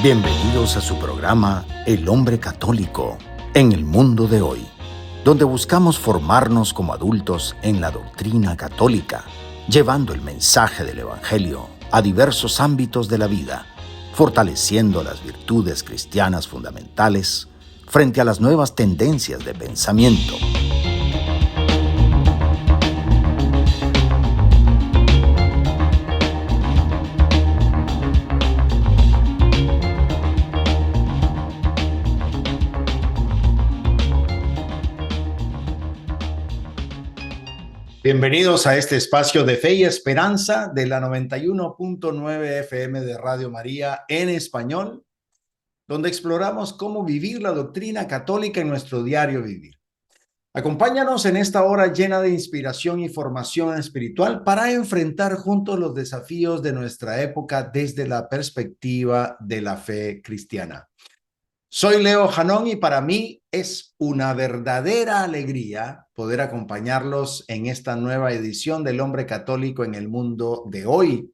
Bienvenidos a su programa El Hombre Católico en el mundo de hoy, donde buscamos formarnos como adultos en la doctrina católica, llevando el mensaje del Evangelio a diversos ámbitos de la vida, fortaleciendo las virtudes cristianas fundamentales frente a las nuevas tendencias de pensamiento. Bienvenidos a este espacio de fe y esperanza de la 91.9 FM de Radio María en español, donde exploramos cómo vivir la doctrina católica en nuestro diario vivir. Acompáñanos en esta hora llena de inspiración y formación espiritual para enfrentar juntos los desafíos de nuestra época desde la perspectiva de la fe cristiana. Soy Leo Janón y para mí es una verdadera alegría poder acompañarlos en esta nueva edición del Hombre Católico en el mundo de hoy,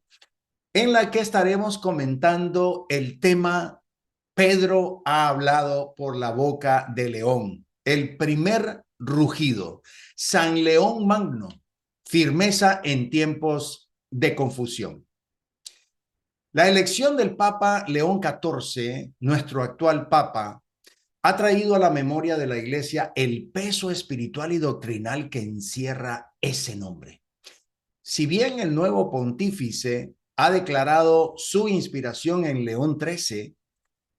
en la que estaremos comentando el tema Pedro ha hablado por la boca de león, el primer rugido, San León Magno, firmeza en tiempos de confusión. La elección del Papa León XIV, nuestro actual Papa, ha traído a la memoria de la Iglesia el peso espiritual y doctrinal que encierra ese nombre. Si bien el nuevo pontífice ha declarado su inspiración en León XIII,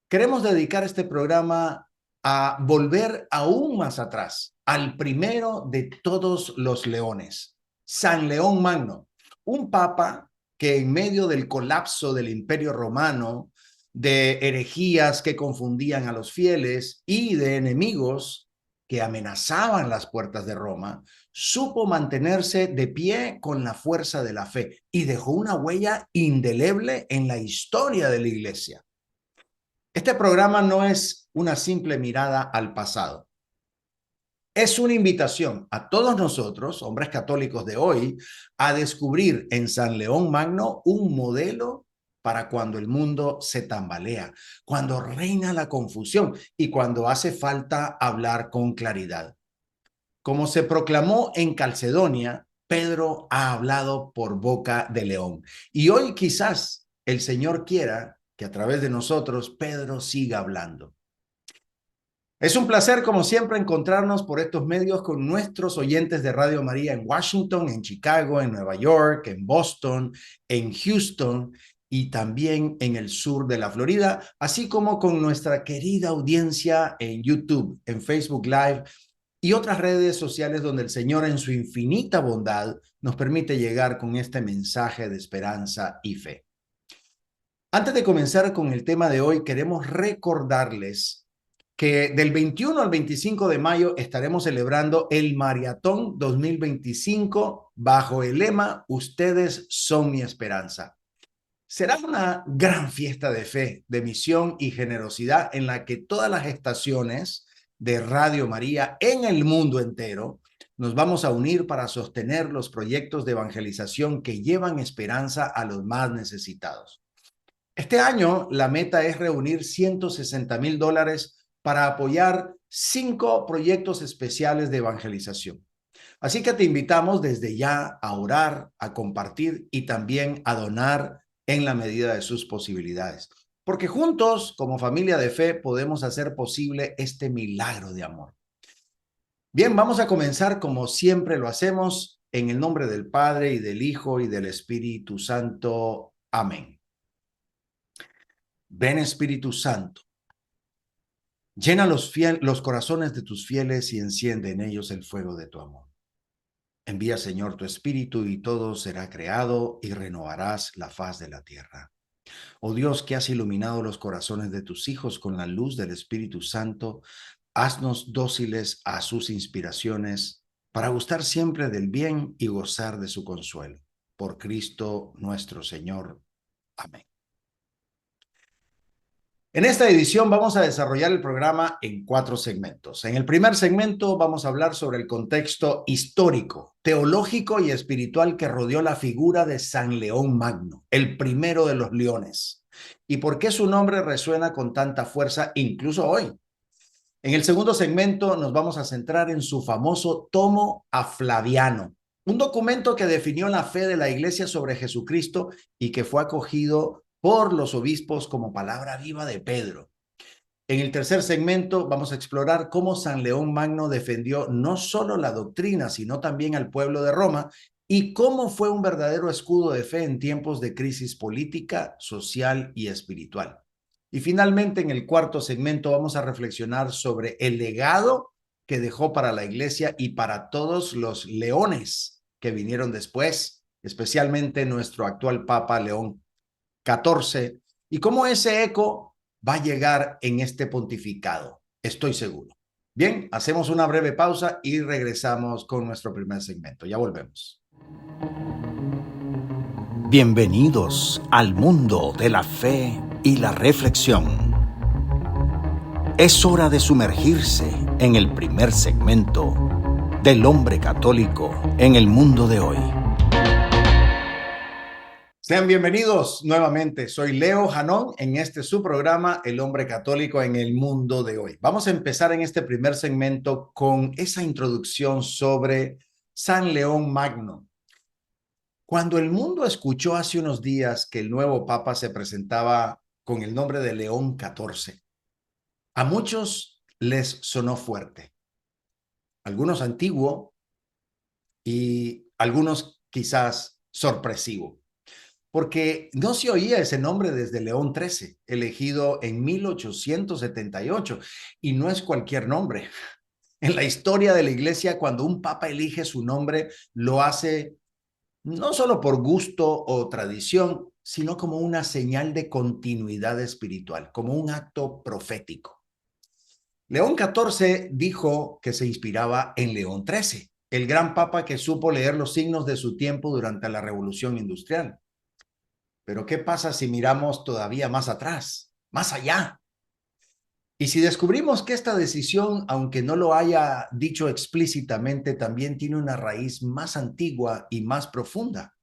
queremos dedicar este programa a volver aún más atrás, al primero de todos los leones, San León Magno, un papa que en medio del colapso del Imperio Romano, de herejías que confundían a los fieles y de enemigos que amenazaban las puertas de Roma, supo mantenerse de pie con la fuerza de la fe y dejó una huella indeleble en la historia de la Iglesia. Este programa no es una simple mirada al pasado. Es una invitación a todos nosotros, hombres católicos de hoy, a descubrir en San León Magno un modelo para cuando el mundo se tambalea, cuando reina la confusión y cuando hace falta hablar con claridad. Como se proclamó en Calcedonia, Pedro ha hablado por boca de león. Y hoy quizás el Señor quiera que a través de nosotros Pedro siga hablando. Es un placer, como siempre, encontrarnos por estos medios con nuestros oyentes de Radio María en Washington, en Chicago, en Nueva York, en Boston, en Houston y también en el sur de la Florida, así como con nuestra querida audiencia en YouTube, en Facebook Live y otras redes sociales donde el Señor en su infinita bondad nos permite llegar con este mensaje de esperanza y fe. Antes de comenzar con el tema de hoy, queremos recordarles que del 21 al 25 de mayo estaremos celebrando el Maratón 2025 bajo el lema Ustedes son mi esperanza. Será una gran fiesta de fe, de misión y generosidad en la que todas las estaciones de Radio María en el mundo entero nos vamos a unir para sostener los proyectos de evangelización que llevan esperanza a los más necesitados. Este año la meta es reunir $160,000 para apoyar 5 proyectos especiales de evangelización. Así que te invitamos desde ya a orar, a compartir y también a donar en la medida de sus posibilidades. Porque juntos, como familia de fe, podemos hacer posible este milagro de amor. Bien, vamos a comenzar como siempre lo hacemos, en el nombre del Padre y del Hijo y del Espíritu Santo. Amén. Ven, Espíritu Santo. Llena los corazones de tus fieles y enciende en ellos el fuego de tu amor. Envía, Señor, tu Espíritu y todo será creado y renovarás la faz de la tierra. Oh Dios, que has iluminado los corazones de tus hijos con la luz del Espíritu Santo, haznos dóciles a sus inspiraciones para gustar siempre del bien y gozar de su consuelo. Por Cristo nuestro Señor. Amén. En esta edición vamos a desarrollar el programa en 4 segmentos. En el primer segmento vamos a hablar sobre el contexto histórico, teológico y espiritual que rodeó la figura de San León Magno, el primero de los leones, y por qué su nombre resuena con tanta fuerza incluso hoy. En el segundo segmento nos vamos a centrar en su famoso Tomo a Flaviano, un documento que definió la fe de la Iglesia sobre Jesucristo y que fue acogido por los obispos como palabra viva de Pedro. En el tercer segmento vamos a explorar cómo San León Magno defendió no solo la doctrina, sino también al pueblo de Roma y cómo fue un verdadero escudo de fe en tiempos de crisis política, social y espiritual. Y finalmente, en el cuarto segmento vamos a reflexionar sobre el legado que dejó para la Iglesia y para todos los leones que vinieron después, especialmente nuestro actual Papa León XIV, y cómo ese eco va a llegar en este pontificado, estoy seguro. Bien, hacemos una breve pausa y regresamos con nuestro primer segmento. Ya volvemos. Bienvenidos al mundo de la fe y la reflexión. Es hora de sumergirse en el primer segmento del hombre católico en el mundo de hoy. Sean bienvenidos nuevamente. Soy Leo Janón en este su programa, El Hombre Católico en el Mundo de Hoy. Vamos a empezar en este primer segmento con esa introducción sobre San León Magno. Cuando el mundo escuchó hace unos días que el nuevo Papa se presentaba con el nombre de León XIV, a muchos les sonó fuerte, algunos antiguo y algunos quizás sorpresivo, porque no se oía ese nombre desde León XIII, elegido en 1878, y no es cualquier nombre. En la historia de la Iglesia, cuando un papa elige su nombre, lo hace no solo por gusto o tradición, sino como una señal de continuidad espiritual, como un acto profético. León XIV dijo que se inspiraba en León XIII, el gran papa que supo leer los signos de su tiempo durante la Revolución Industrial. Pero ¿qué pasa si miramos todavía más atrás, más allá? Y si descubrimos que esta decisión, aunque no lo haya dicho explícitamente, también tiene una raíz más antigua y más profunda.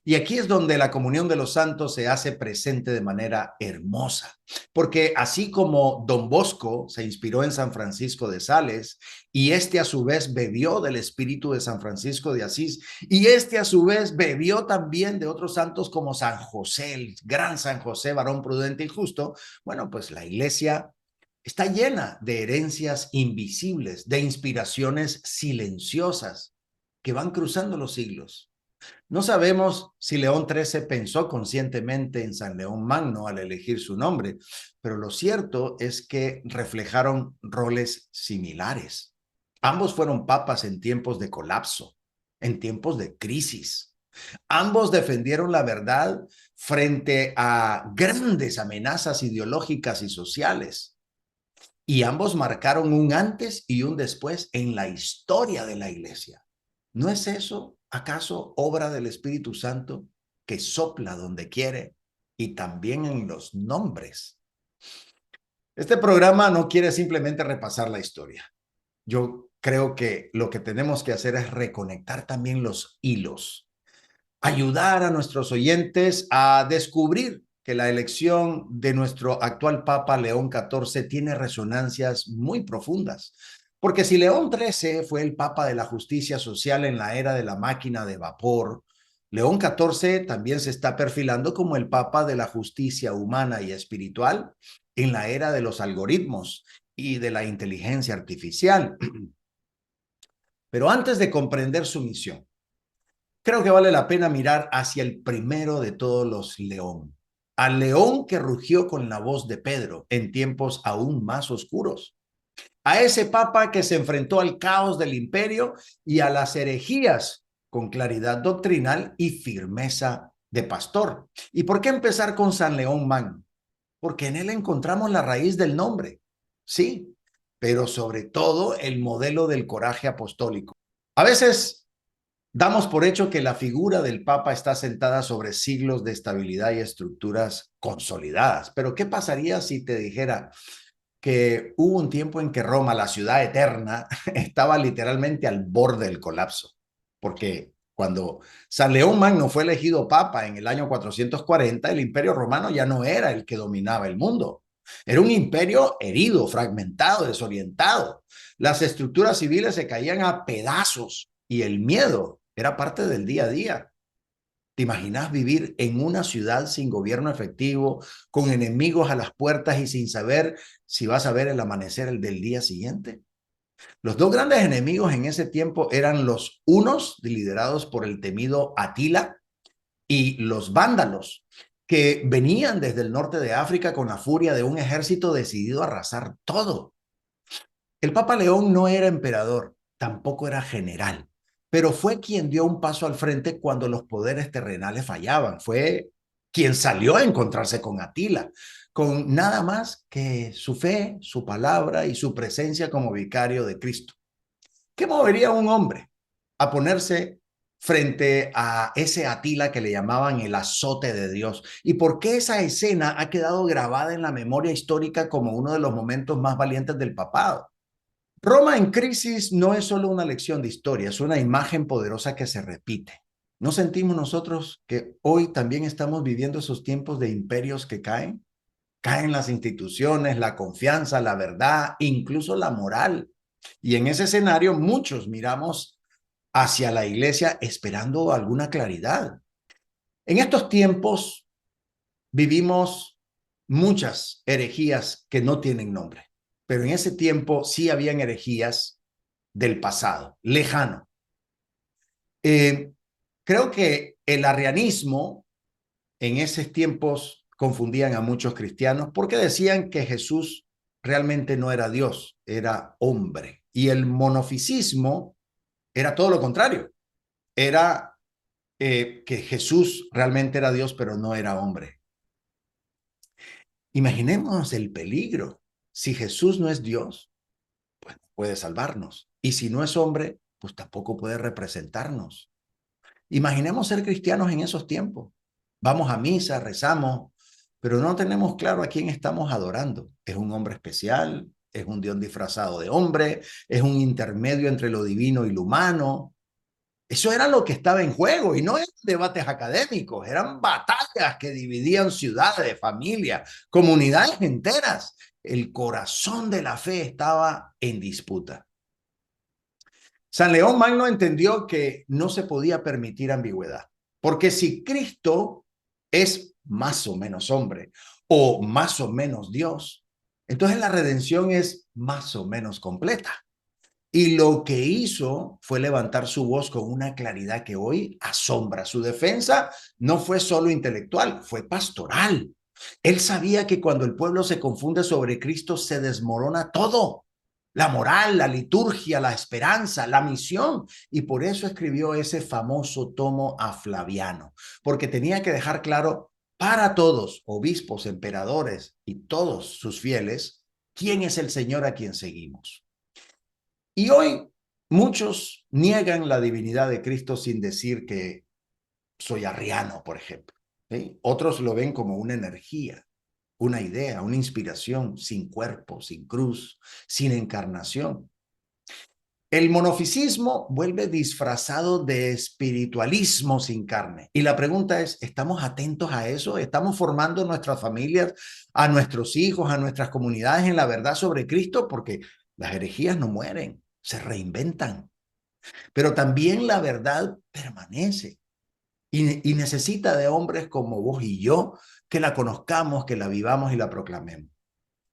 Y aquí es donde la comunión de los santos se hace presente de manera hermosa, porque así como Don Bosco se inspiró en San Francisco de Sales, y este a su vez bebió del espíritu de San Francisco de Asís, y este a su vez bebió también de otros santos como San José, el gran San José, varón prudente y justo, bueno, pues la iglesia está llena de herencias invisibles, de inspiraciones silenciosas que van cruzando los siglos. No sabemos si León XIII pensó conscientemente en San León Magno al elegir su nombre, pero lo cierto es que reflejaron roles similares. Ambos fueron papas en tiempos de colapso, en tiempos de crisis. Ambos defendieron la verdad frente a grandes amenazas ideológicas y sociales. Y ambos marcaron un antes y un después en la historia de la Iglesia. ¿No es eso acaso obra del Espíritu Santo que sopla donde quiere y también en los nombres? Este programa no quiere simplemente repasar la historia. Yo creo que lo que tenemos que hacer es reconectar también los hilos, ayudar a nuestros oyentes a descubrir que la elección de nuestro actual Papa León XIV tiene resonancias muy profundas. Porque si León XIII fue el Papa de la justicia social en la era de la máquina de vapor, León XIV también se está perfilando como el Papa de la justicia humana y espiritual en la era de los algoritmos y de la inteligencia artificial. Pero antes de comprender su misión, creo que vale la pena mirar hacia el primero de todos los león, al león que rugió con la voz de Pedro en tiempos aún más oscuros, a ese papa que se enfrentó al caos del imperio y a las herejías con claridad doctrinal y firmeza de pastor. ¿Y por qué empezar con San León Magno? Porque en él encontramos la raíz del nombre, sí, pero sobre todo el modelo del coraje apostólico. A veces Damos por hecho que la figura del Papa está sentada sobre siglos de estabilidad y estructuras consolidadas. Pero ¿qué pasaría si te dijera que hubo un tiempo en que Roma, la ciudad eterna, estaba literalmente al borde del colapso? Porque cuando San León Magno fue elegido papa en el año 440, el imperio romano ya no era el que dominaba el mundo. Era un imperio herido, fragmentado, desorientado. Las estructuras civiles se caían a pedazos y el miedo era parte del día a día. ¿Te imaginas vivir en una ciudad sin gobierno efectivo, con enemigos a las puertas y sin saber si vas a ver el amanecer del día siguiente? Los dos grandes enemigos en ese tiempo eran los hunos, liderados por el temido Atila, y los vándalos, que venían desde el norte de África con la furia de un ejército decidido a arrasar todo. El Papa León no era emperador, tampoco era general, pero fue quien dio un paso al frente cuando los poderes terrenales fallaban. Fue quien salió a encontrarse con Atila, con nada más que su fe, su palabra y su presencia como vicario de Cristo. ¿Qué movería a un hombre a ponerse frente a ese Atila que le llamaban el azote de Dios? ¿Y por qué esa escena ha quedado grabada en la memoria histórica como uno de los momentos más valientes del papado? Roma en crisis no es solo una lección de historia, es una imagen poderosa que se repite. ¿No sentimos nosotros que hoy también estamos viviendo esos tiempos de imperios que caen? Caen las instituciones, la confianza, la verdad, incluso la moral. Y en ese escenario muchos miramos hacia la iglesia esperando alguna claridad. En estos tiempos vivimos muchas herejías que no tienen nombre, pero en ese tiempo sí habían herejías del pasado, lejano. Eh, Creo que el arrianismo en esos tiempos confundían a muchos cristianos porque decían que Jesús realmente no era Dios, era hombre. Y el monofisismo era todo lo contrario, era que Jesús realmente era Dios, pero no era hombre. Imaginemos el peligro. Si Jesús no es Dios, pues no puede salvarnos. Y si no es hombre, pues tampoco puede representarnos. Imaginemos ser cristianos en esos tiempos. Vamos a misa, rezamos, pero no tenemos claro a quién estamos adorando. ¿Es un hombre especial? ¿Es un Dios disfrazado de hombre? ¿Es un intermedio entre lo divino y lo humano? Eso era lo que estaba en juego y no eran debates académicos, eran batallas que dividían ciudades, familias, comunidades enteras. El corazón de la fe estaba en disputa. San León Magno entendió que no se podía permitir ambigüedad, porque si Cristo es más o menos hombre o más o menos Dios, entonces la redención es más o menos completa. Y lo que hizo fue levantar su voz con una claridad que hoy asombra. Su defensa no fue solo intelectual, fue pastoral. Él sabía que cuando el pueblo se confunde sobre Cristo se desmorona todo. La moral, la liturgia, la esperanza, la misión. Y por eso escribió ese famoso tomo a Flaviano, porque tenía que dejar claro para todos, obispos, emperadores y todos sus fieles, quién es el Señor a quien seguimos. Y hoy muchos niegan la divinidad de Cristo sin decir que soy arriano, por ejemplo. ¿Sí? Otros lo ven como una energía, una idea, una inspiración, sin cuerpo, sin cruz, sin encarnación. El monofisismo vuelve disfrazado de espiritualismo sin carne. Y la pregunta es, ¿estamos atentos a eso? ¿Estamos formando nuestras familias, a nuestros hijos, a nuestras comunidades en la verdad sobre Cristo? Porque las herejías no mueren, se reinventan. Pero también la verdad permanece y necesita de hombres como vos y yo que la conozcamos, que la vivamos y la proclamemos.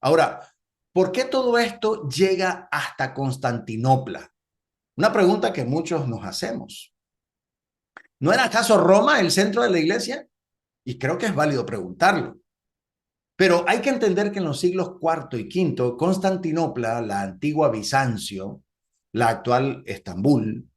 Ahora, ¿por qué todo esto llega hasta Constantinopla? Una pregunta que muchos nos hacemos. ¿No era acaso Roma el centro de la iglesia? Y creo que es válido preguntarlo. Pero hay que entender que en los siglos IV y V, Constantinopla, la antigua Bizancio, la actual Estambul,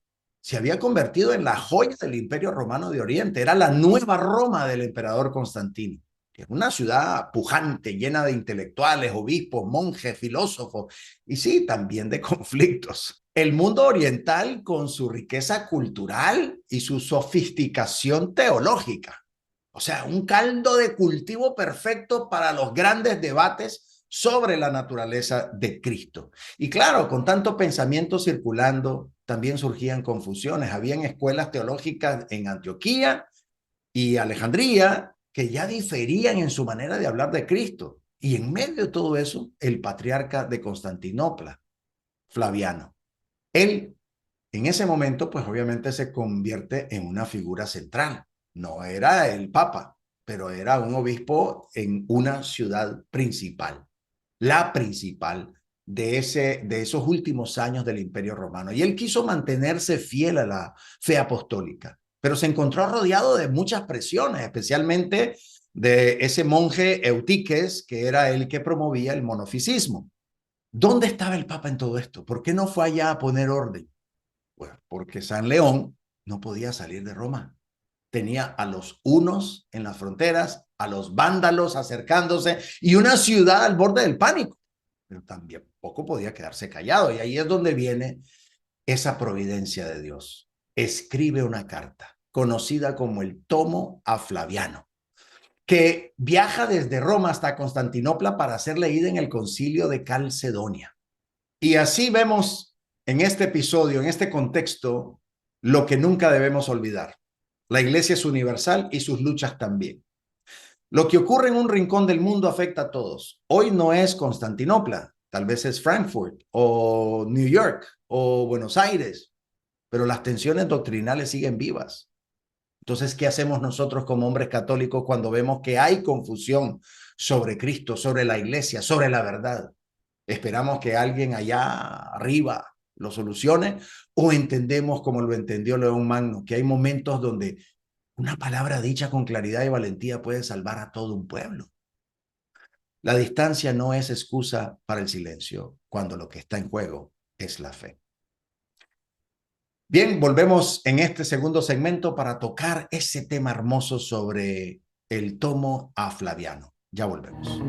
se había convertido en la joya del Imperio Romano de Oriente. Era la nueva Roma del emperador Constantino. Era una ciudad pujante, llena de intelectuales, obispos, monjes, filósofos y sí, también de conflictos. El mundo oriental con su riqueza cultural y su sofisticación teológica. O sea, un caldo de cultivo perfecto para los grandes debates sobre la naturaleza de Cristo. Y claro, con tanto pensamiento circulando, también surgían confusiones. Habían escuelas teológicas en Antioquía y Alejandría que ya diferían en su manera de hablar de Cristo. Y en medio de todo eso, el patriarca de Constantinopla, Flaviano, él en ese momento, pues obviamente se convierte en una figura central. No era el papa, pero era un obispo en una ciudad principal, la principal de esos últimos años del Imperio Romano. Y él quiso mantenerse fiel a la fe apostólica, pero se encontró rodeado de muchas presiones, especialmente de ese monje Eutiques, que era el que promovía el monofisismo. ¿Dónde estaba el papa en todo esto? ¿Por qué no fue allá a poner orden? Bueno, porque San León no podía salir de Roma. Tenía a los hunos en las fronteras, a los vándalos acercándose y una ciudad al borde del pánico. Pero también poco podía quedarse callado. Y ahí es donde viene esa providencia de Dios. Escribe una carta conocida como el Tomo a Flaviano, que viaja desde Roma hasta Constantinopla para ser leída en el concilio de Calcedonia. Y así vemos en este episodio, en este contexto, lo que nunca debemos olvidar. La iglesia es universal y sus luchas también. Lo que ocurre en un rincón del mundo afecta a todos. Hoy no es Constantinopla, tal vez es Frankfurt o New York o Buenos Aires, pero las tensiones doctrinales siguen vivas. Entonces, ¿qué hacemos nosotros como hombres católicos cuando vemos que hay confusión sobre Cristo, sobre la iglesia, sobre la verdad? ¿Esperamos que alguien allá arriba lo solucione o entendemos como lo entendió León Magno, que hay momentos donde una palabra dicha con claridad y valentía puede salvar a todo un pueblo? La distancia no es excusa para el silencio cuando lo que está en juego es la fe. Bien, volvemos en este segundo segmento para tocar ese tema hermoso sobre el tomo a Flaviano. Ya volvemos.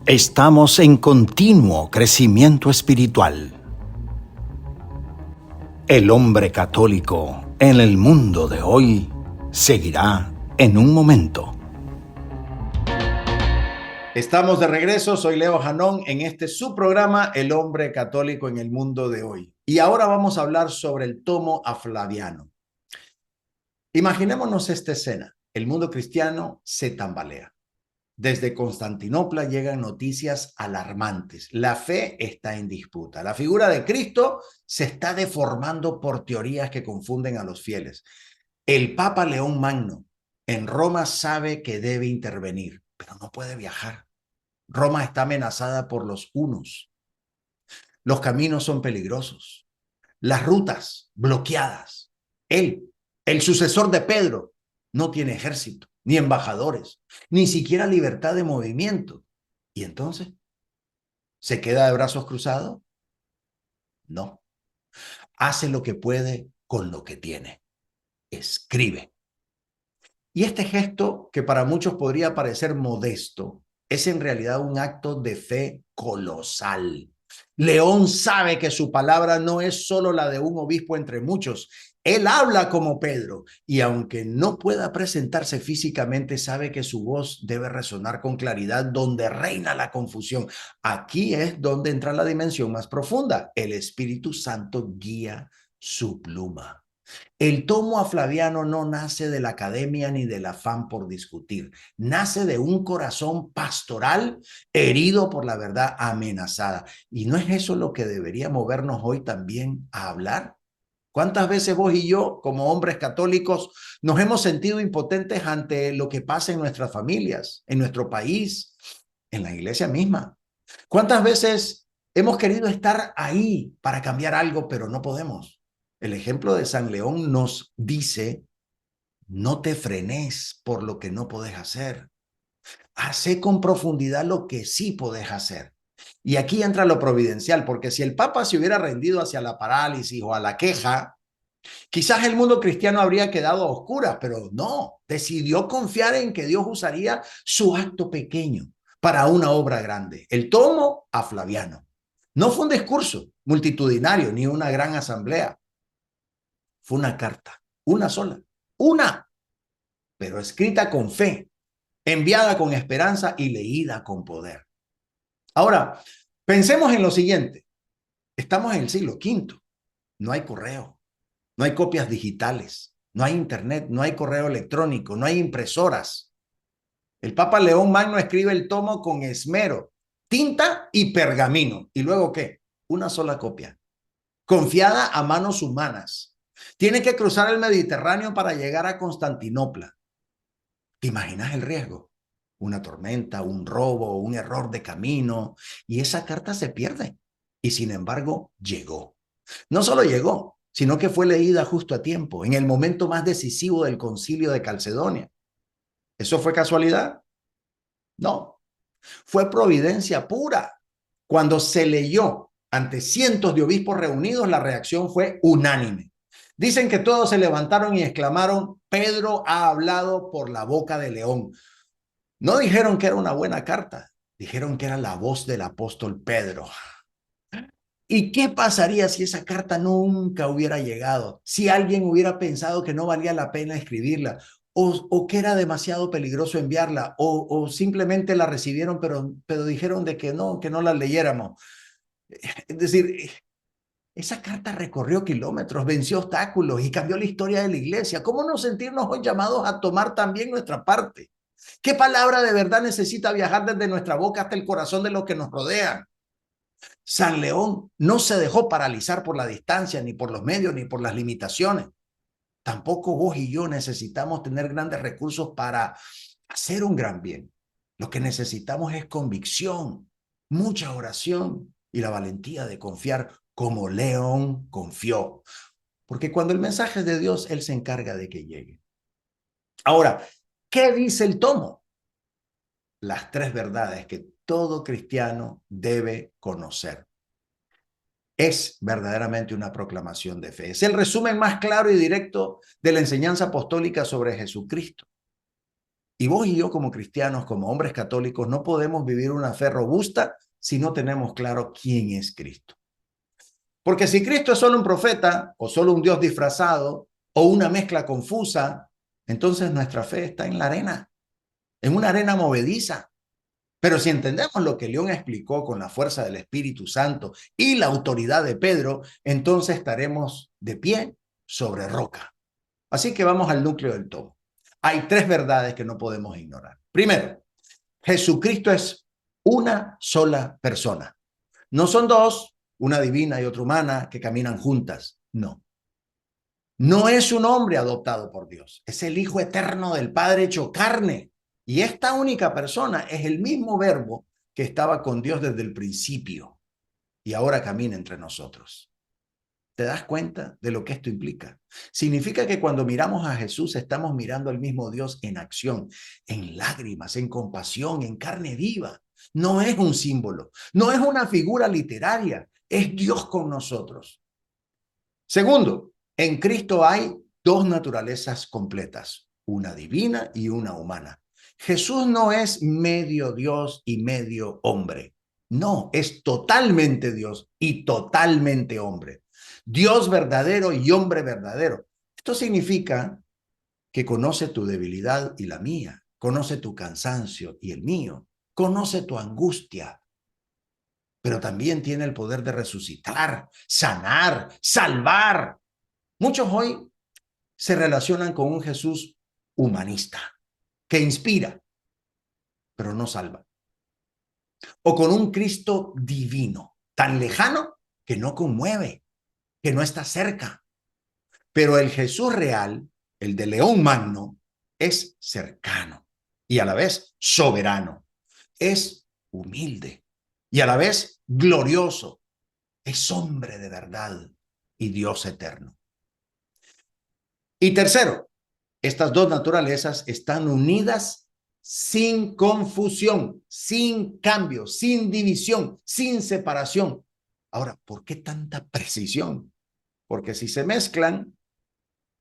Estamos en continuo crecimiento espiritual. El hombre católico en el mundo de hoy seguirá en un momento. Estamos de regreso, soy Leo Janón en este su programa El hombre católico en el mundo de hoy. Y ahora vamos a hablar sobre el tomo a Flaviano. Imaginémonos esta escena. El mundo cristiano se tambalea. Desde Constantinopla llegan noticias alarmantes. La fe está en disputa. La figura de Cristo se está deformando por teorías que confunden a los fieles. El Papa León Magno en Roma sabe que debe intervenir, pero no puede viajar. Roma está amenazada por los hunos. Los caminos son peligrosos. Las rutas bloqueadas. Él, el sucesor de Pedro, no tiene ejército, ni embajadores, ni siquiera libertad de movimiento. ¿Y entonces? ¿Se queda de brazos cruzados? No. Hace lo que puede con lo que tiene. Escribe. Y este gesto, que para muchos podría parecer modesto, es en realidad un acto de fe colosal. León sabe que su palabra no es solo la de un obispo entre muchos. Él habla como Pedro y aunque no pueda presentarse físicamente, sabe que su voz debe resonar con claridad donde reina la confusión. Aquí es donde entra la dimensión más profunda. El Espíritu Santo guía su pluma. El tomo a Flaviano no nace de la academia ni del afán por discutir. Nace de un corazón pastoral herido por la verdad amenazada. ¿Y no es eso lo que debería movernos hoy también a hablar? ¿Cuántas veces vos y yo, como hombres católicos, nos hemos sentido impotentes ante lo que pasa en nuestras familias, en nuestro país, en la iglesia misma? ¿Cuántas veces hemos querido estar ahí para cambiar algo, pero no podemos? El ejemplo de San León nos dice, no te frenes por lo que no podés hacer. Hacé con profundidad lo que sí podés hacer. Y aquí entra lo providencial, porque si el Papa se hubiera rendido hacia la parálisis o a la queja, quizás el mundo cristiano habría quedado a oscuras, pero no, decidió confiar en que Dios usaría su acto pequeño para una obra grande. El tomo a Flaviano. No fue un discurso, multitudinario ni una gran asamblea. Fue una carta, una sola, una, pero escrita con fe, enviada con esperanza y leída con poder. Ahora, pensemos en lo siguiente. Estamos en el siglo V. No hay correo, no hay copias digitales, no hay internet, no hay correo electrónico, no hay impresoras. El Papa León Magno escribe el tomo con esmero, tinta y pergamino. ¿Y luego qué? Una sola copia, confiada a manos humanas. Tiene que cruzar el Mediterráneo para llegar a Constantinopla. ¿Te imaginas el riesgo? Una tormenta, un robo, un error de camino, y esa carta se pierde. Y sin embargo, llegó. No solo llegó, sino que fue leída justo a tiempo, en el momento más decisivo del concilio de Calcedonia. ¿Eso fue casualidad? No, fue providencia pura. Cuando se leyó ante cientos de obispos reunidos, la reacción fue unánime. Dicen que todos se levantaron y exclamaron: Pedro ha hablado por la boca de León. No dijeron que era una buena carta, dijeron que era la voz del apóstol Pedro. ¿Y qué pasaría si esa carta nunca hubiera llegado? Si alguien hubiera pensado que no valía la pena escribirla, o que era demasiado peligroso enviarla, o simplemente la recibieron, pero dijeron de que no la leyéramos. Es decir, esa carta recorrió kilómetros, venció obstáculos y cambió la historia de la iglesia. ¿Cómo no sentirnos hoy llamados a tomar también nuestra parte? ¿Qué palabra de verdad necesita viajar desde nuestra boca hasta el corazón de los que nos rodean? San León no se dejó paralizar por la distancia, ni por los medios, ni por las limitaciones. Tampoco vos y yo necesitamos tener grandes recursos para hacer un gran bien. Lo que necesitamos es convicción, mucha oración y la valentía de confiar como León confió. Porque cuando el mensaje es de Dios, Él se encarga de que llegue. Ahora, ¿qué dice el tomo? Las tres verdades que todo cristiano debe conocer. Es verdaderamente una proclamación de fe. Es el resumen más claro y directo de la enseñanza apostólica sobre Jesucristo. Y vos y yo como cristianos, como hombres católicos, no podemos vivir una fe robusta si no tenemos claro quién es Cristo. Porque si Cristo es solo un profeta o solo un Dios disfrazado o una mezcla confusa, entonces nuestra fe está en la arena, en una arena movediza. Pero si entendemos lo que León explicó con la fuerza del Espíritu Santo y la autoridad de Pedro, entonces estaremos de pie sobre roca. Así que vamos al núcleo del todo. Hay tres verdades que no podemos ignorar. Primero, Jesucristo es una sola persona. No son dos, una divina y otra humana, que caminan juntas. No. No es un hombre adoptado por Dios. Es el Hijo eterno del Padre hecho carne. Y esta única persona es el mismo verbo que estaba con Dios desde el principio y ahora camina entre nosotros. ¿Te das cuenta de lo que esto implica? Significa que cuando miramos a Jesús estamos mirando al mismo Dios en acción, en lágrimas, en compasión, en carne viva. No es un símbolo, no es una figura literaria, es Dios con nosotros. Segundo, en Cristo hay dos naturalezas completas, una divina y una humana. Jesús no es medio Dios y medio hombre. No, es totalmente Dios y totalmente hombre. Dios verdadero y hombre verdadero. Esto significa que conoce tu debilidad y la mía, conoce tu cansancio y el mío, conoce tu angustia, pero también tiene el poder de resucitar, sanar, salvar. Muchos hoy se relacionan con un Jesús humanista, que inspira, pero no salva. O con un Cristo divino, tan lejano que no conmueve, que no está cerca. Pero el Jesús real, el de León Magno, es cercano y a la vez soberano. Es humilde y a la vez glorioso. Es hombre de verdad y Dios eterno. Y tercero, estas dos naturalezas están unidas sin confusión, sin cambio, sin división, sin separación. Ahora, ¿por qué tanta precisión? Porque si se mezclan,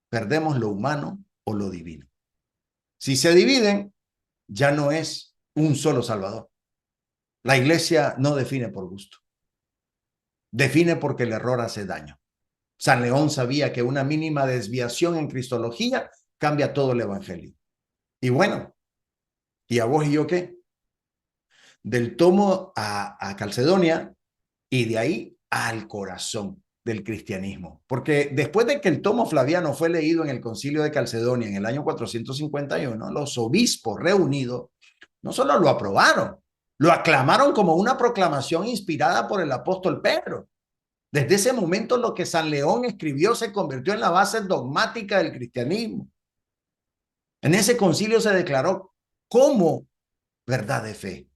perdemos lo humano o lo divino. Si se dividen, ya no es un solo Salvador. La iglesia no define por gusto. define porque el error hace daño. San León sabía que una mínima desviación en cristología cambia todo el evangelio. Y bueno, ¿y a vos y yo qué? Del tomo a Calcedonia y de ahí al corazón del cristianismo. Porque después de que el tomo Flaviano fue leído en el concilio de Calcedonia en el año 451, los obispos reunidos no solo lo aprobaron, lo aclamaron como una proclamación inspirada por el apóstol Pedro. Desde ese momento lo que San León escribió se convirtió en la base dogmática del cristianismo. En ese concilio se declaró como verdad de fe,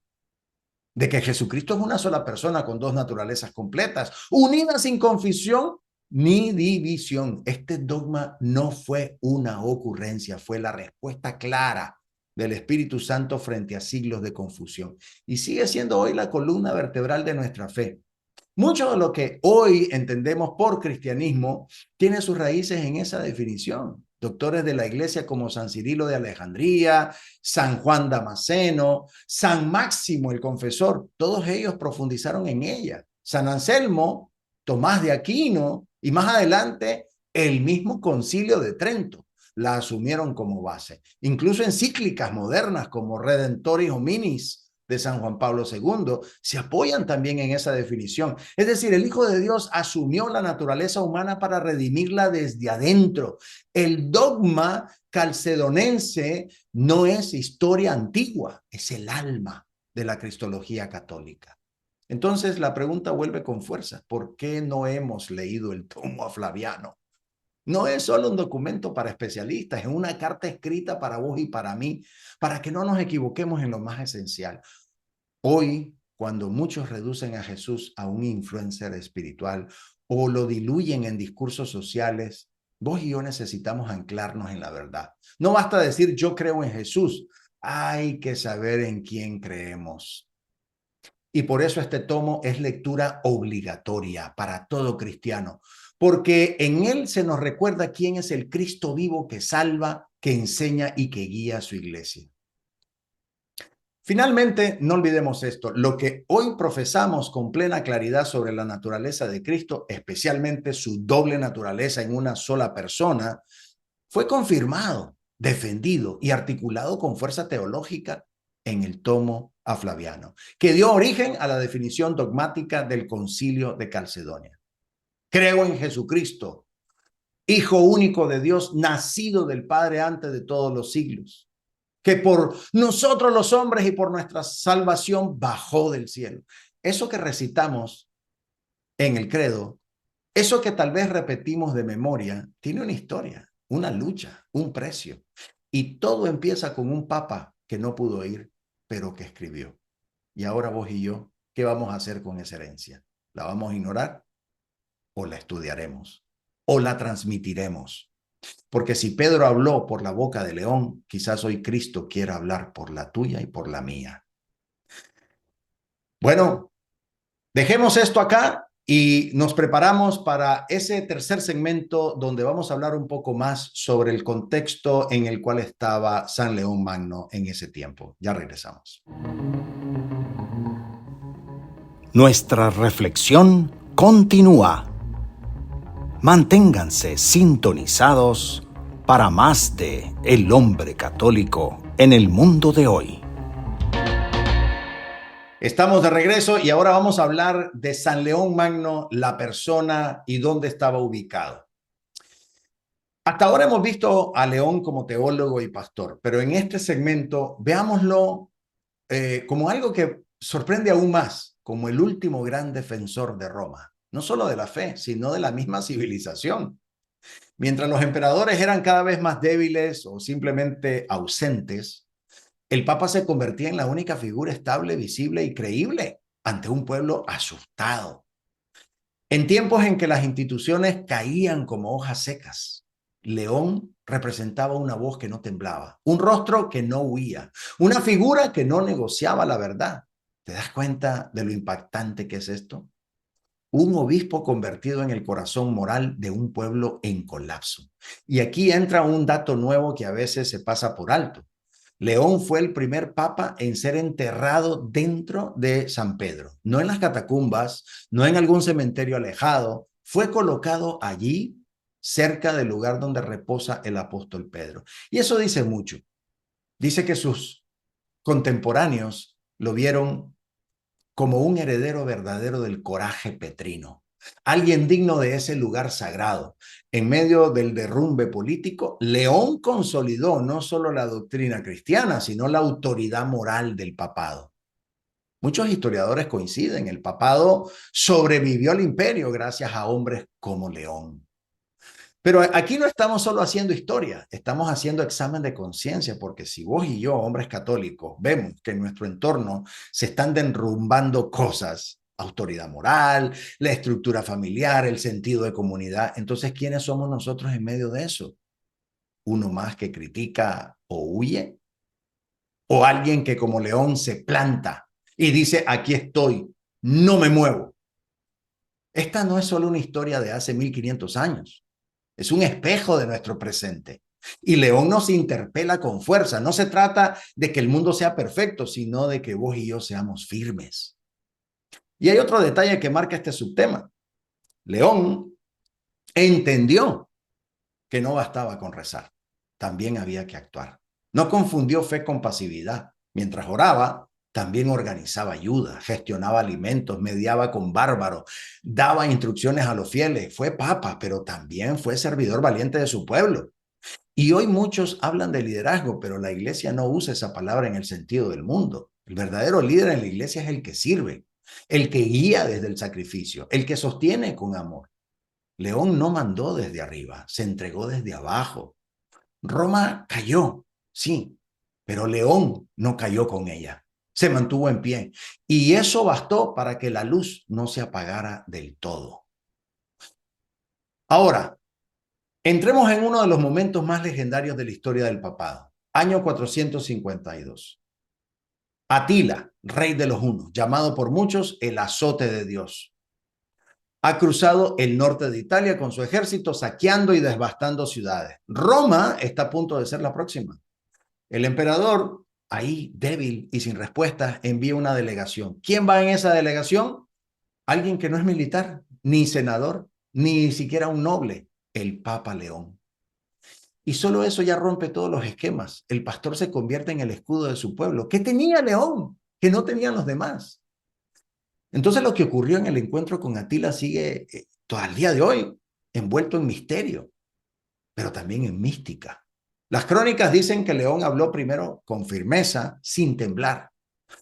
de que Jesucristo es una sola persona con dos naturalezas completas, unidas sin confusión ni división. Este dogma no fue una ocurrencia, fue la respuesta clara del Espíritu Santo frente a siglos de confusión. Y sigue siendo hoy la columna vertebral de nuestra fe. Mucho de lo que hoy entendemos por cristianismo tiene sus raíces en esa definición. Doctores de la iglesia como San Cirilo de Alejandría, San Juan Damasceno, San Máximo el Confesor, todos ellos profundizaron en ella. San Anselmo, Tomás de Aquino y más adelante el mismo Concilio de Trento la asumieron como base. Incluso encíclicas modernas como Redemptoris Hominis de San Juan Pablo II se apoyan también en esa definición. Es decir, el Hijo de Dios asumió la naturaleza humana para redimirla desde adentro. El dogma calcedonense no es historia antigua, es el alma de la cristología católica. Entonces la pregunta vuelve con fuerza: ¿por qué no hemos leído el tomo a Flaviano? No es solo un documento para especialistas, es una carta escrita para vos y para mí, para que no nos equivoquemos en lo más esencial. Hoy, cuando muchos reducen a Jesús a un influencer espiritual o lo diluyen en discursos sociales, vos y yo necesitamos anclarnos en la verdad. No basta decir yo creo en Jesús, hay que saber en quién creemos. Y por eso este tomo es lectura obligatoria para todo cristiano, porque en él se nos recuerda quién es el Cristo vivo que salva, que enseña y que guía a su iglesia. Finalmente, no olvidemos esto: lo que hoy profesamos con plena claridad sobre la naturaleza de Cristo, especialmente su doble naturaleza en una sola persona, fue confirmado, defendido y articulado con fuerza teológica en el tomo a Flaviano, que dio origen a la definición dogmática del Concilio de Calcedonia. Creo en Jesucristo, Hijo único de Dios, nacido del Padre antes de todos los siglos, que por nosotros los hombres y por nuestra salvación bajó del cielo. Eso que recitamos en el credo, eso que tal vez repetimos de memoria, tiene una historia, una lucha, un precio. Y todo empieza con un papa que no pudo ir, pero que escribió. Y ahora vos y yo, ¿qué vamos a hacer con esa herencia? ¿La vamos a ignorar o la estudiaremos o la transmitiremos? Porque si Pedro habló por la boca de león, quizás hoy Cristo quiera hablar por la tuya y por la mía. Bueno, dejemos esto acá y nos preparamos para ese tercer segmento donde vamos a hablar un poco más sobre el contexto en el cual estaba San León Magno en ese tiempo. Ya regresamos. Nuestra reflexión continúa. Manténganse sintonizados para más de El Hombre Católico en el mundo de hoy. Estamos de regreso y ahora vamos a hablar de San León Magno, la persona y dónde estaba ubicado. Hasta ahora hemos visto a León como teólogo y pastor, pero en este segmento veámoslo como algo que sorprende aún más, como el último gran defensor de Roma, no solo de la fe, sino de la misma civilización. Mientras los emperadores eran cada vez más débiles o simplemente ausentes, el Papa se convertía en la única figura estable, visible y creíble ante un pueblo asustado. En tiempos en que las instituciones caían como hojas secas, León representaba una voz que no temblaba, un rostro que no huía, una figura que no negociaba la verdad. ¿Te das cuenta de lo impactante que es esto? Un obispo convertido en el corazón moral de un pueblo en colapso. Y aquí entra un dato nuevo que a veces se pasa por alto. León fue el primer papa en ser enterrado dentro de San Pedro, no en las catacumbas, no en algún cementerio alejado, fue colocado allí cerca del lugar donde reposa el apóstol Pedro. Y eso dice mucho. Dice que sus contemporáneos lo vieron como un heredero verdadero del coraje petrino, alguien digno de ese lugar sagrado. En medio del derrumbe político, León consolidó no solo la doctrina cristiana, sino la autoridad moral del papado. Muchos historiadores coinciden, el papado sobrevivió al imperio gracias a hombres como León. Pero aquí no estamos solo haciendo historia, estamos haciendo examen de conciencia, porque si vos y yo, hombres católicos, vemos que en nuestro entorno se están derrumbando cosas, autoridad moral, la estructura familiar, el sentido de comunidad, entonces, ¿quiénes somos nosotros en medio de eso? ¿Uno más que critica o huye? ¿O alguien que como León se planta y dice, aquí estoy, no me muevo? Esta no es solo una historia de hace 1500 años. Es un espejo de nuestro presente. Y León nos interpela con fuerza. No se trata de que el mundo sea perfecto, sino de que vos y yo seamos firmes. Y hay otro detalle que marca este subtema. León entendió que no bastaba con rezar. También había que actuar. No confundió fe con pasividad. Mientras oraba, también organizaba ayuda, gestionaba alimentos, mediaba con bárbaros, daba instrucciones a los fieles. Fue papa, pero también fue servidor valiente de su pueblo. Y hoy muchos hablan de liderazgo, pero la iglesia no usa esa palabra en el sentido del mundo. El verdadero líder en la iglesia es el que sirve, el que guía desde el sacrificio, el que sostiene con amor. León no mandó desde arriba, se entregó desde abajo. Roma cayó, sí, pero León no cayó con ella. Se mantuvo en pie. Y eso bastó para que la luz no se apagara del todo. Ahora, entremos en uno de los momentos más legendarios de la historia del papado. Año 452. Atila, rey de los hunos, llamado por muchos el azote de Dios, ha cruzado el norte de Italia con su ejército, saqueando y devastando ciudades. Roma está a punto de ser la próxima. El emperador, ahí débil y sin respuesta, envía una delegación. ¿Quién va en esa delegación? Alguien que no es militar, ni senador, ni siquiera un noble, el Papa León. Y solo eso ya rompe todos los esquemas. El pastor se convierte en el escudo de su pueblo. ¿Qué tenía León? Que no tenían los demás. Entonces lo que ocurrió en el encuentro con Atila sigue todavía al día de hoy envuelto en misterio, pero también en mística. Las crónicas dicen que León habló primero con firmeza, sin temblar.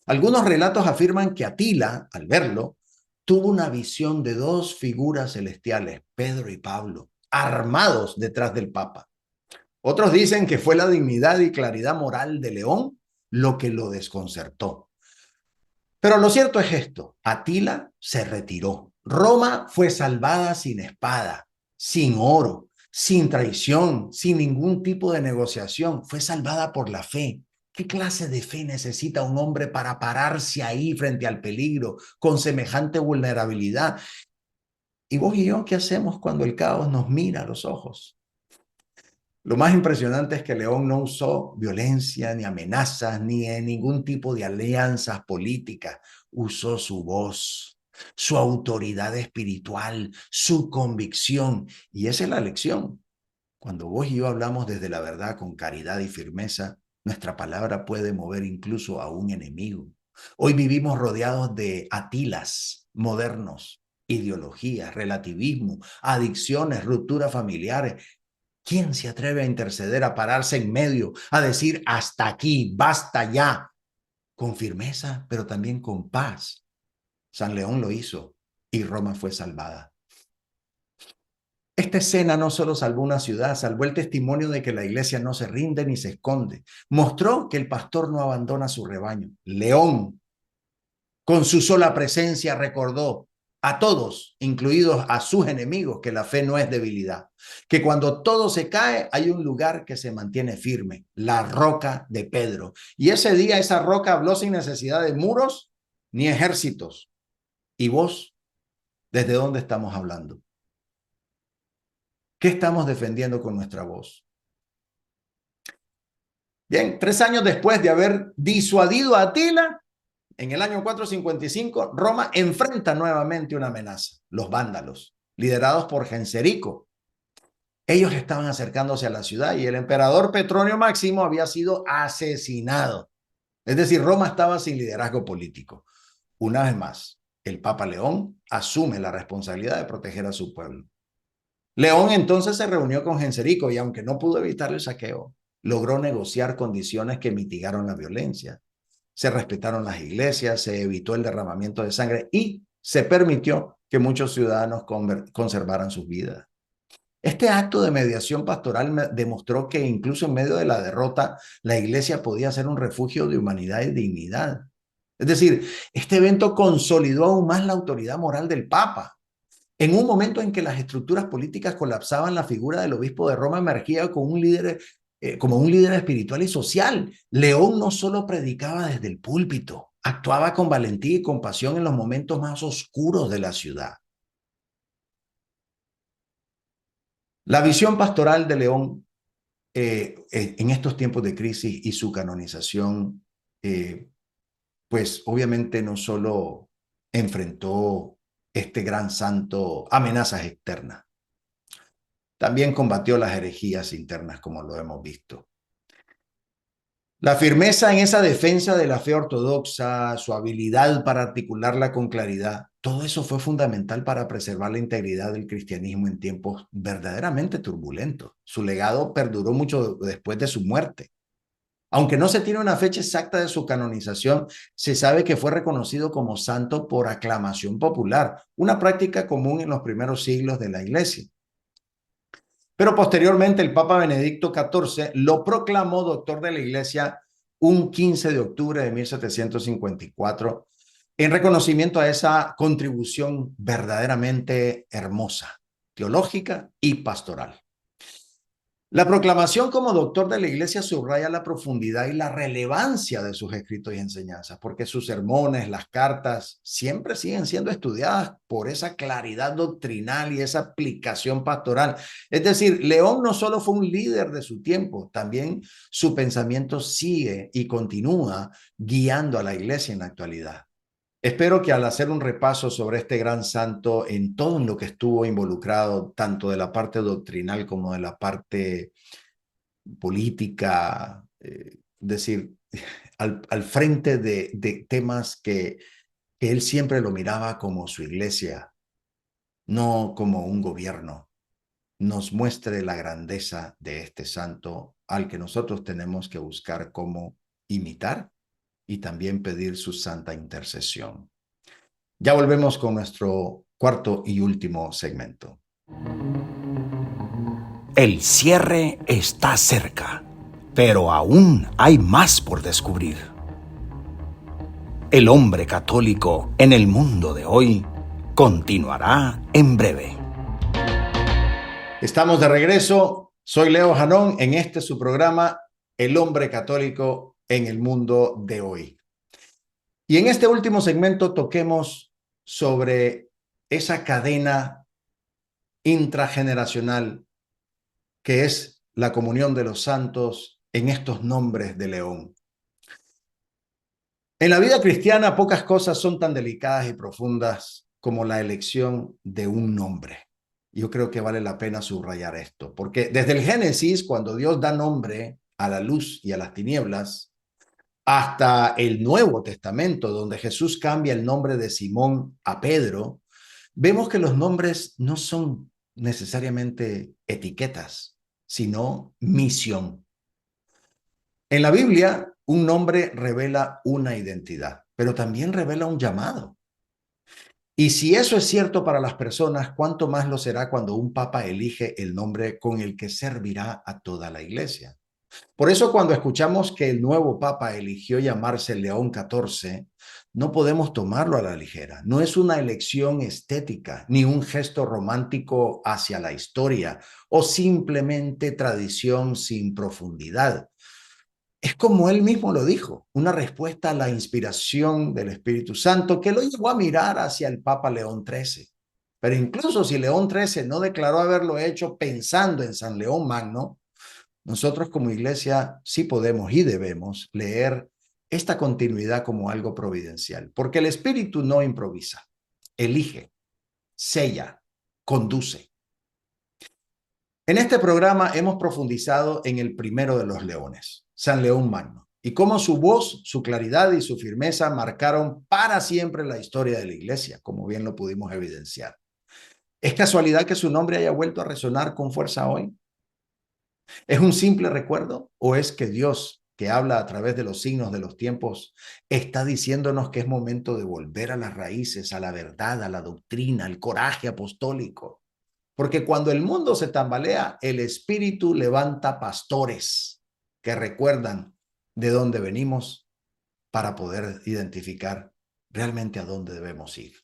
Algunos relatos afirman que Atila, al verlo, tuvo una visión de dos figuras celestiales, Pedro y Pablo, armados detrás del Papa. Otros dicen que fue la dignidad y claridad moral de León lo que lo desconcertó. Pero lo cierto es esto, Atila se retiró. Roma fue salvada sin espada, sin oro, sin traición, sin ningún tipo de negociación. Fue salvada por la fe. ¿Qué clase de fe necesita un hombre para pararse ahí frente al peligro con semejante vulnerabilidad? ¿Y vos y yo qué hacemos cuando el caos nos mira a los ojos? Lo más impresionante es que León no usó violencia, ni amenazas, ni ningún tipo de alianzas políticas. Usó su voz, su autoridad espiritual, su convicción. Y esa es la lección. Cuando vos y yo hablamos desde la verdad con caridad y firmeza, nuestra palabra puede mover incluso a un enemigo. Hoy vivimos rodeados de Atilas modernos, ideologías, relativismo, adicciones, rupturas familiares. ¿Quién se atreve a interceder, a pararse en medio, a decir hasta aquí, basta ya? Con firmeza, pero también con paz. San León lo hizo y Roma fue salvada. Esta escena no solo salvó una ciudad, salvó el testimonio de que la iglesia no se rinde ni se esconde. Mostró que el pastor no abandona su rebaño. León, con su sola presencia, recordó a todos, incluidos a sus enemigos, que la fe no es debilidad, que cuando todo se cae hay un lugar que se mantiene firme, la roca de Pedro. Y ese día esa roca habló sin necesidad de muros ni ejércitos. ¿Y vos, desde dónde estamos hablando? ¿Qué estamos defendiendo con nuestra voz? Bien, 3 años después de haber disuadido a Atila, en el año 455, Roma enfrenta nuevamente una amenaza, los vándalos, liderados por Genserico. Ellos estaban acercándose a la ciudad y el emperador Petronio Máximo había sido asesinado. Es decir, Roma estaba sin liderazgo político. Una vez más, el Papa León asume la responsabilidad de proteger a su pueblo. León entonces se reunió con Genserico y aunque no pudo evitar el saqueo, logró negociar condiciones que mitigaron la violencia. Se respetaron las iglesias, se evitó el derramamiento de sangre y se permitió que muchos ciudadanos conservaran sus vidas. Este acto de mediación pastoral demostró que incluso en medio de la derrota, la iglesia podía ser un refugio de humanidad y dignidad. Es decir, este evento consolidó aún más la autoridad moral del Papa. En un momento en que las estructuras políticas colapsaban, la figura del obispo de Roma emergía como un líder espiritual y social. León no solo predicaba desde el púlpito, actuaba con valentía y compasión en los momentos más oscuros de la ciudad. La visión pastoral de León en estos tiempos de crisis y su canonización, pues obviamente no solo enfrentó este gran santo amenazas externas, también combatió las herejías internas, como lo hemos visto. La firmeza en esa defensa de la fe ortodoxa, su habilidad para articularla con claridad, todo eso fue fundamental para preservar la integridad del cristianismo en tiempos verdaderamente turbulentos. Su legado perduró mucho después de su muerte. Aunque no se tiene una fecha exacta de su canonización, se sabe que fue reconocido como santo por aclamación popular, una práctica común en los primeros siglos de la Iglesia. Pero posteriormente el Papa Benedicto XIV lo proclamó doctor de la Iglesia un 15 de octubre de 1754 en reconocimiento a esa contribución verdaderamente hermosa, teológica y pastoral. La proclamación como doctor de la Iglesia subraya la profundidad y la relevancia de sus escritos y enseñanzas, porque sus sermones, las cartas, siempre siguen siendo estudiadas por esa claridad doctrinal y esa aplicación pastoral. Es decir, León no solo fue un líder de su tiempo, también su pensamiento sigue y continúa guiando a la Iglesia en la actualidad. Espero que al hacer un repaso sobre este gran santo en todo lo que estuvo involucrado, tanto de la parte doctrinal como de la parte política, decir, al frente de temas que él siempre lo miraba como su iglesia, no como un gobierno, nos muestre la grandeza de este santo al que nosotros tenemos que buscar cómo imitar y también pedir su santa intercesión. Ya volvemos con nuestro cuarto y último segmento. El cierre está cerca, pero aún hay más por descubrir. El hombre católico en el mundo de hoy continuará en breve. Estamos de regreso. Soy Leo Janón en este su programa, El hombre católico en el mundo de hoy. Y en este último segmento toquemos sobre esa cadena intrageneracional que es la comunión de los santos en estos nombres de León. En la vida cristiana pocas cosas son tan delicadas y profundas como la elección de un nombre. Yo creo que vale la pena subrayar esto, porque desde el Génesis, cuando Dios da nombre a la luz y a las tinieblas, hasta el Nuevo Testamento, donde Jesús cambia el nombre de Simón a Pedro, vemos que los nombres no son necesariamente etiquetas, sino misión. En la Biblia, un nombre revela una identidad, pero también revela un llamado. Y si eso es cierto para las personas, ¿cuánto más lo será cuando un papa elige el nombre con el que servirá a toda la iglesia? Por eso cuando escuchamos que el nuevo papa eligió llamarse León XIV, no podemos tomarlo a la ligera. No es una elección estética, ni un gesto romántico hacia la historia, o simplemente tradición sin profundidad. Es como él mismo lo dijo, una respuesta a la inspiración del Espíritu Santo que lo llevó a mirar hacia el Papa León XIII. Pero incluso si León XIII no declaró haberlo hecho pensando en San León Magno, nosotros como iglesia sí podemos y debemos leer esta continuidad como algo providencial, porque el Espíritu no improvisa, elige, sella, conduce. En este programa hemos profundizado en el primero de los leones, San León Magno, y cómo su voz, su claridad y su firmeza marcaron para siempre la historia de la iglesia, como bien lo pudimos evidenciar. ¿Es casualidad que su nombre haya vuelto a resonar con fuerza hoy? ¿Es un simple recuerdo o es que Dios, que habla a través de los signos de los tiempos, está diciéndonos que es momento de volver a las raíces, a la verdad, a la doctrina, al coraje apostólico? Porque cuando el mundo se tambalea, el Espíritu levanta pastores que recuerdan de dónde venimos para poder identificar realmente a dónde debemos ir.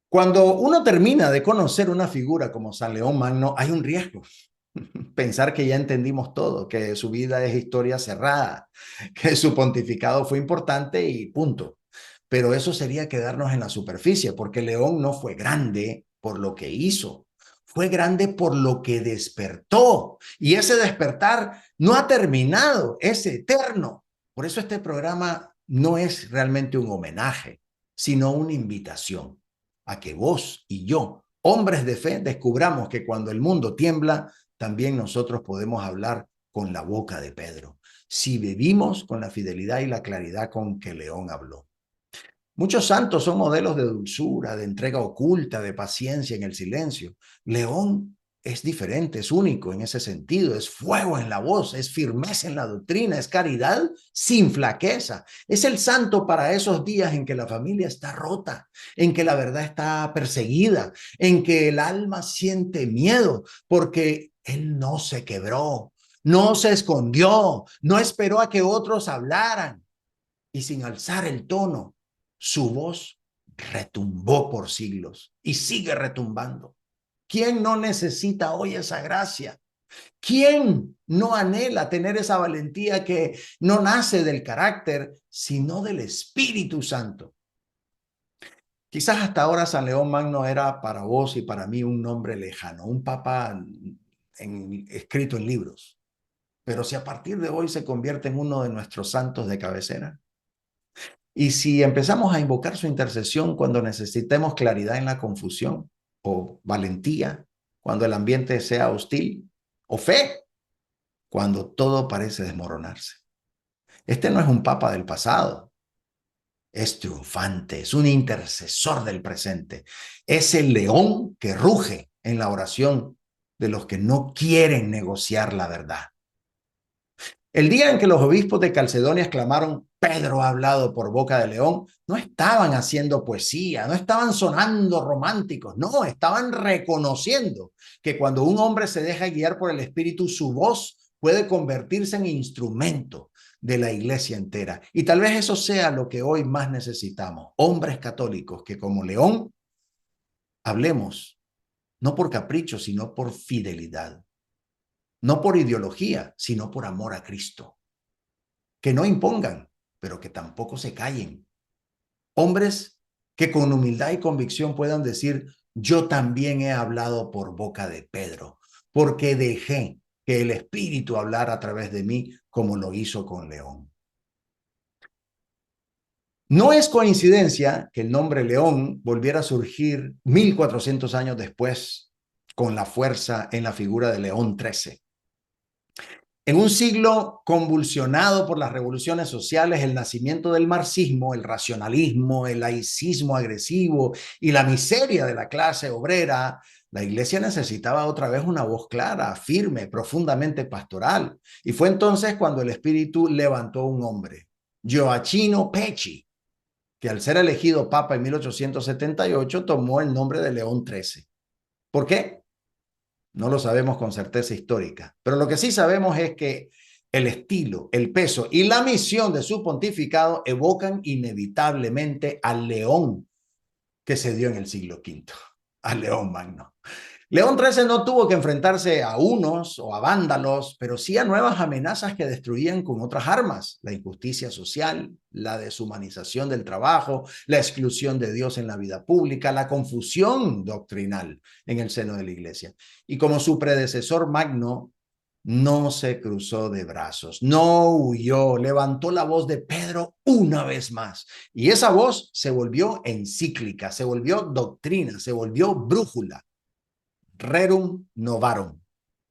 Cuando uno termina de conocer una figura como San León Magno, hay un riesgo. Pensar que ya entendimos todo, que su vida es historia cerrada, que su pontificado fue importante y punto. Pero eso sería quedarnos en la superficie, porque León no fue grande por lo que hizo, fue grande por lo que despertó. Y ese despertar no ha terminado, es eterno. Por eso este programa no es realmente un homenaje, sino una invitación a que vos y yo, hombres de fe, descubramos que cuando el mundo tiembla, también nosotros podemos hablar con la boca de Pedro, si vivimos con la fidelidad y la claridad con que León habló. Muchos santos son modelos de dulzura, de entrega oculta, de paciencia en el silencio. León es diferente, es único en ese sentido, es fuego en la voz, es firmeza en la doctrina, es caridad sin flaqueza. Es el santo para esos días en que la familia está rota, en que la verdad está perseguida, en que el alma siente miedo, porque él no se quebró, no se escondió, no esperó a que otros hablaran y sin alzar el tono, su voz retumbó por siglos y sigue retumbando. ¿Quién no necesita hoy esa gracia? ¿Quién no anhela tener esa valentía que no nace del carácter, sino del Espíritu Santo? Quizás hasta ahora San León Magno era para vos y para mí un nombre lejano, un papa escrito en libros. Pero si a partir de hoy se convierte en uno de nuestros santos de cabecera, y si empezamos a invocar su intercesión cuando necesitemos claridad en la confusión, o valentía cuando el ambiente sea hostil, o fe cuando todo parece desmoronarse. Este no es un papa del pasado, es triunfante, es un intercesor del presente, es el león que ruge en la oración de los que no quieren negociar la verdad. El día en que los obispos de Calcedonia exclamaron, Pedro ha hablado por boca de león, no estaban haciendo poesía, no estaban sonando románticos, no, estaban reconociendo que cuando un hombre se deja guiar por el Espíritu, su voz puede convertirse en instrumento de la iglesia entera. Y tal vez eso sea lo que hoy más necesitamos, hombres católicos que como León hablemos, no por capricho, sino por fidelidad. No por ideología, sino por amor a Cristo. Que no impongan, pero que tampoco se callen. Hombres que con humildad y convicción puedan decir, yo también he hablado por boca de Pedro, porque dejé que el Espíritu hablara a través de mí como lo hizo con León. No es coincidencia que el nombre León volviera a surgir 1400 años después con la fuerza en la figura de León XIII. En un siglo convulsionado por las revoluciones sociales, el nacimiento del marxismo, el racionalismo, el laicismo agresivo y la miseria de la clase obrera, la iglesia necesitaba otra vez una voz clara, firme, profundamente pastoral. Y fue entonces cuando el Espíritu levantó un hombre, Gioacchino Pecci, que al ser elegido papa en 1878 tomó el nombre de León XIII. ¿Por qué? No lo sabemos con certeza histórica, pero lo que sí sabemos es que el estilo, el peso y la misión de su pontificado evocan inevitablemente al León que se dio en el siglo V, al León Magno. León XIII no tuvo que enfrentarse a unos o a vándalos, pero sí a nuevas amenazas que destruían con otras armas: la injusticia social, la deshumanización del trabajo, la exclusión de Dios en la vida pública, la confusión doctrinal en el seno de la iglesia. Y como su predecesor Magno, No se cruzó de brazos, no huyó, levantó la voz de Pedro una vez más. Y esa voz se volvió encíclica, se volvió doctrina, se volvió brújula. Rerum Novarum,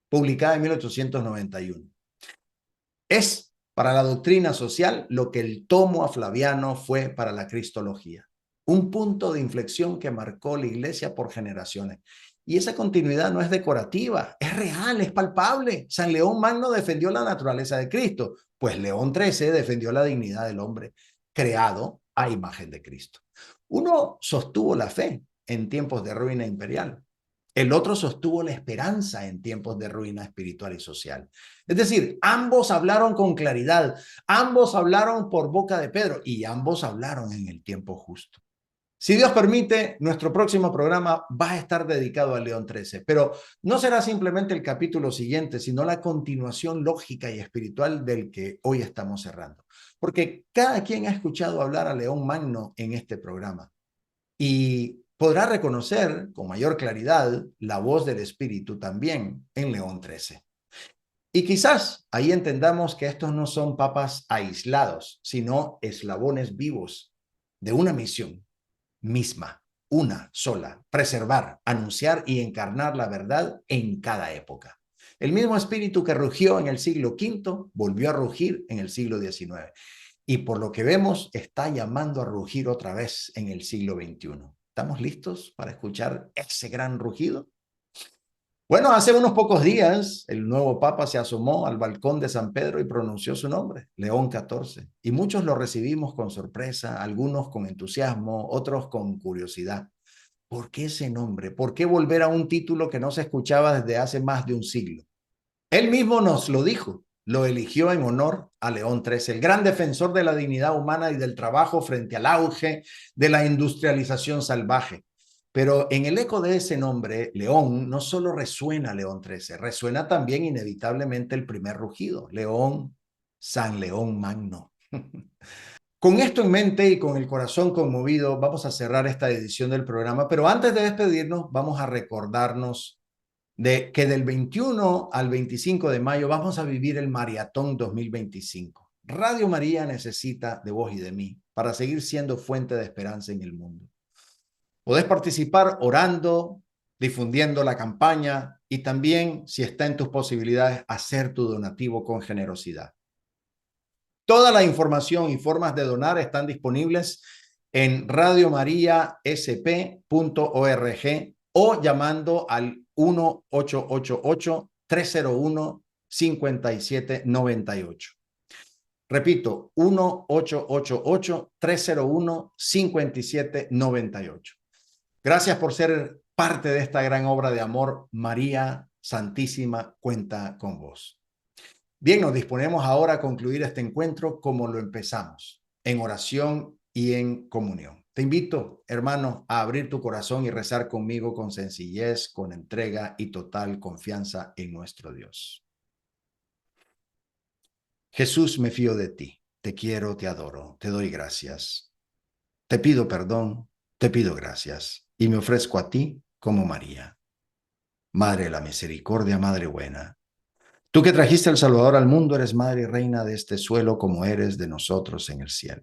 publicada en 1891. Es para la doctrina social lo que el tomo a Flaviano fue para la cristología. Un punto de inflexión que marcó la iglesia por generaciones. Y esa continuidad no es decorativa, es real, es palpable. San León Magno defendió la naturaleza de Cristo, pues León XIII defendió la dignidad del hombre, creado a imagen de Cristo. Uno sostuvo la fe en tiempos de ruina imperial. El otro sostuvo la esperanza en tiempos de ruina espiritual y social. Es decir, ambos hablaron con claridad, ambos hablaron por boca de Pedro y ambos hablaron en el tiempo justo. Si Dios permite, nuestro próximo programa va a estar dedicado a León XIII, pero no será simplemente el capítulo siguiente, sino la continuación lógica y espiritual del que hoy estamos cerrando. Porque cada quien ha escuchado hablar a León Magno en este programa y podrá reconocer con mayor claridad la voz del Espíritu también en León XIII. Y quizás ahí entendamos que estos no son papas aislados, sino eslabones vivos de una misión misma, una sola: preservar, anunciar y encarnar la verdad en cada época. El mismo espíritu que rugió en el siglo V volvió a rugir en el siglo XIX y por lo que vemos está llamando a rugir otra vez en el siglo XXI. ¿Estamos listos para escuchar ese gran rugido? Bueno, hace unos pocos días el nuevo papa se asomó al balcón de San Pedro y pronunció su nombre, León XIV, y muchos lo recibimos con sorpresa, algunos con entusiasmo, otros con curiosidad. ¿Por qué ese nombre? ¿Por qué volver a un título que no se escuchaba desde hace más de un siglo? Él mismo nos lo dijo, lo eligió en honor a León XIII, el gran defensor de la dignidad humana y del trabajo frente al auge de la industrialización salvaje. Pero en el eco de ese nombre, León, no solo resuena León XIII, resuena también inevitablemente el primer rugido, León, San León Magno. Con esto en mente y con el corazón conmovido, vamos a cerrar esta edición del programa, pero antes de despedirnos, vamos a recordarnos de que del 21 al 25 de mayo vamos a vivir el Maratón 2025. Radio María necesita de vos y de mí para seguir siendo fuente de esperanza en el mundo. Podés participar orando, difundiendo la campaña y también, si está en tus posibilidades, hacer tu donativo con generosidad. Toda la información y formas de donar están disponibles en radiomariasp.org o llamando al 1-888-301-5798. Repito, 1-888-301-5798. Gracias por ser parte de esta gran obra de amor. María Santísima cuenta con vos. Bien, nos disponemos ahora a concluir este encuentro como lo empezamos, en oración y en comunión. Te invito, hermano, a abrir tu corazón y rezar conmigo con sencillez, con entrega y total confianza en nuestro Dios. Jesús, me fío de ti, te quiero, te adoro, te doy gracias. Te pido perdón, te pido gracias y me ofrezco a ti como María. Madre de la misericordia, Madre buena. Tú que trajiste el Salvador al mundo, eres madre y reina de este suelo como eres de nosotros en el cielo.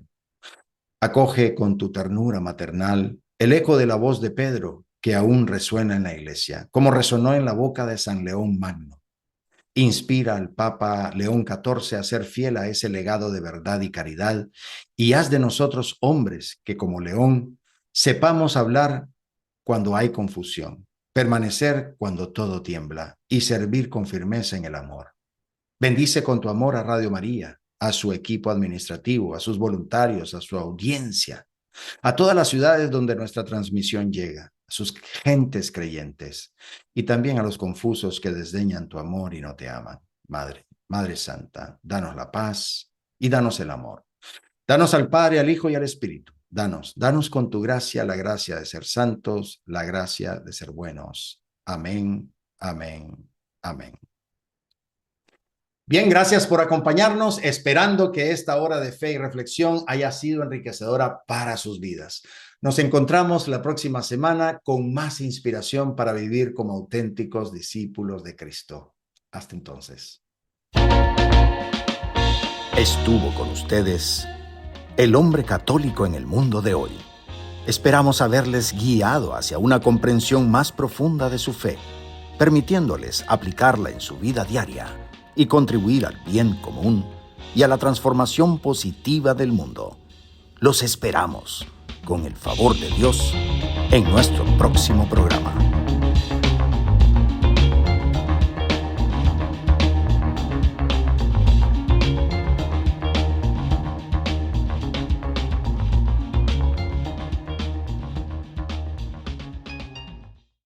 Acoge con tu ternura maternal el eco de la voz de Pedro que aún resuena en la iglesia, como resonó en la boca de San León Magno. Inspira al Papa León XIV a ser fiel a ese legado de verdad y caridad y haz de nosotros hombres que como León sepamos hablar cuando hay confusión, permanecer cuando todo tiembla y servir con firmeza en el amor. Bendice con tu amor a Radio María, a su equipo administrativo, a sus voluntarios, a su audiencia, a todas las ciudades donde nuestra transmisión llega, a sus gentes creyentes y también a los confusos que desdeñan tu amor y no te aman. Madre, Madre Santa, danos la paz y danos el amor. Danos al Padre, al Hijo y al Espíritu. Danos con tu gracia la gracia de ser santos, la gracia de ser buenos. Amén, amén, amén. Bien, gracias por acompañarnos, esperando que esta hora de fe y reflexión haya sido enriquecedora para sus vidas. Nos encontramos la próxima semana con más inspiración para vivir como auténticos discípulos de Cristo. Hasta entonces. Estuvo con ustedes el hombre católico en el mundo de hoy. Esperamos haberles guiado hacia una comprensión más profunda de su fe, permitiéndoles aplicarla en su vida diaria y contribuir al bien común y a la transformación positiva del mundo. Los esperamos, con el favor de Dios, en nuestro próximo programa.